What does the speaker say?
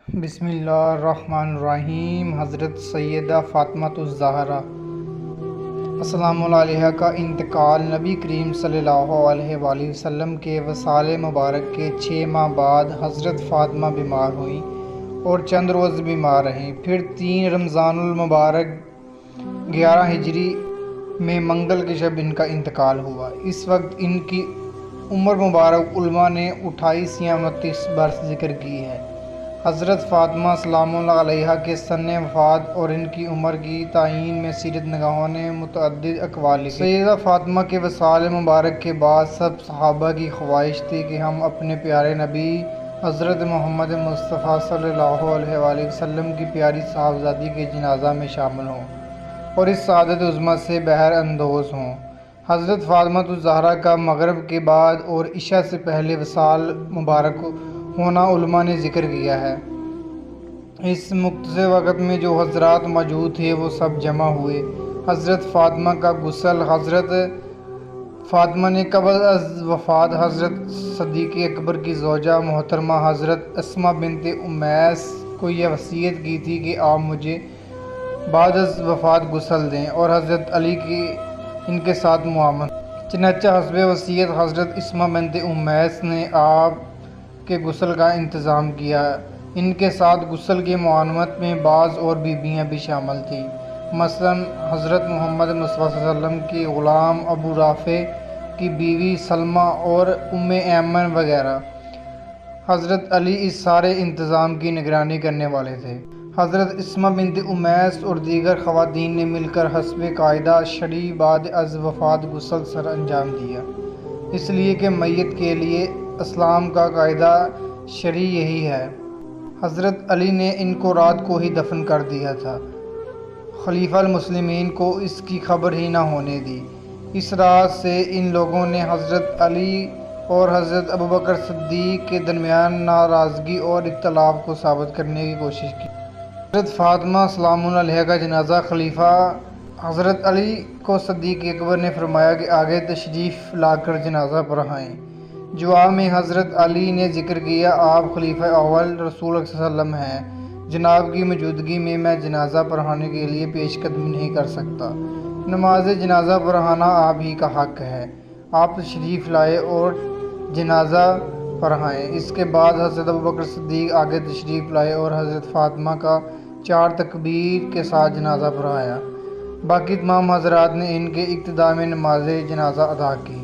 بسم اللہ الرحمن الرحیم۔ حضرت سیدہ فاطمہ الزہرا السلام علیہا کا انتقال نبی کریم صلی اللہ علیہ وآلہ وسلم کے وصال مبارک کے 6 ماہ بعد حضرت فاطمہ بیمار ہوئیں اور چند روز بیمار رہیں۔ پھر 3 رمضان المبارک 11 ہجری میں منگل کی شب ان کا انتقال ہوا۔ اس وقت ان کی عمر مبارک علماء نے 28 یا 29 برس ذکر کی ہے۔ حضرت فاطمہ سلام اللہ علیہا کے سن وفات اور ان کی عمر کی تعیین میں سیرت نگاروں نے متعدد اقوال لکھے۔ سیدہ فاطمہ کے وصال مبارک کے بعد سب صحابہ کی خواہش تھی کہ ہم اپنے پیارے نبی حضرت محمد مصطفیٰ صلی اللہ علیہ وآلہ وسلم کی پیاری صاحبزادی کے جنازہ میں شامل ہوں اور اس سعادت عظمیٰ سے بہر اندوز ہوں۔ حضرت فاطمہ الزہرا کا مغرب کے بعد اور عشاء سے پہلے وصال مبارک ہونا علماء نے ذکر کیا ہے۔ اس مختصر وقت میں جو حضرات موجود تھے وہ سب جمع ہوئے۔ حضرت فاطمہ کا غسل۔ حضرت فاطمہ نے قبل از وفات حضرت صدیق اکبر کی زوجہ محترمہ حضرت اسماء بنت امیس کو یہ وصیت کی تھی کہ آپ مجھے بعد از وفات غسل دیں اور حضرت علی کی ان کے ساتھ معاون۔ چنانچہ حسب وصیت حضرت اسماء بنت امیس نے آپ کے غسل کا انتظام کیا۔ ان کے ساتھ غسل کی معاونت میں بعض اور بیویاں بھی شامل تھیں، مثلاً حضرت محمد مصطفیٰ صلی اللہ علیہ وسلم کی غلام ابو رافع کی بیوی سلمہ اور ام ایمن وغیرہ۔ حضرت علی اس سارے انتظام کی نگرانی کرنے والے تھے۔ حضرت اسماء بنت امیس اور دیگر خواتین نے مل کر حسب قاعدہ شرعی بعد از وفات غسل سر انجام دیا، اس لیے کہ میت کے لیے اسلام کا قاعدہ شرعی یہی ہے۔ حضرت علی نے ان کو رات کو ہی دفن کر دیا تھا، خلیفہ المسلمین کو اس کی خبر ہی نہ ہونے دی۔ اس رات سے ان لوگوں نے حضرت علی اور حضرت ابوبکر صدیق کے درمیان ناراضگی اور اختلاف کو ثابت کرنے کی کوشش کی۔ حضرت فاطمہ سلام اللہ علیہا کا جنازہ خلیفہ حضرت علی کو صدیق اکبر نے فرمایا کہ آگے تشریف لا کر جنازہ پڑھائیں۔ جواب میں حضرت علی نے ذکر کیا، آپ خلیفہ اول رسول اللہ صلی اللہ علیہ وسلم ہیں، جناب کی موجودگی میں میں جنازہ پڑھانے کے لیے پیش قدمی نہیں کر سکتا۔ نماز جنازہ پڑھانا آپ ہی کا حق ہے، آپ تشریف لائیں اور جنازہ پڑھائیں۔ اس کے بعد حضرت ابوبکر صدیق آگے تشریف لائے اور حضرت فاطمہ کا 4 تکبیر کے ساتھ جنازہ پڑھایا۔ باقی تمام حضرات نے ان کے اقتداء میں نماز جنازہ ادا کی۔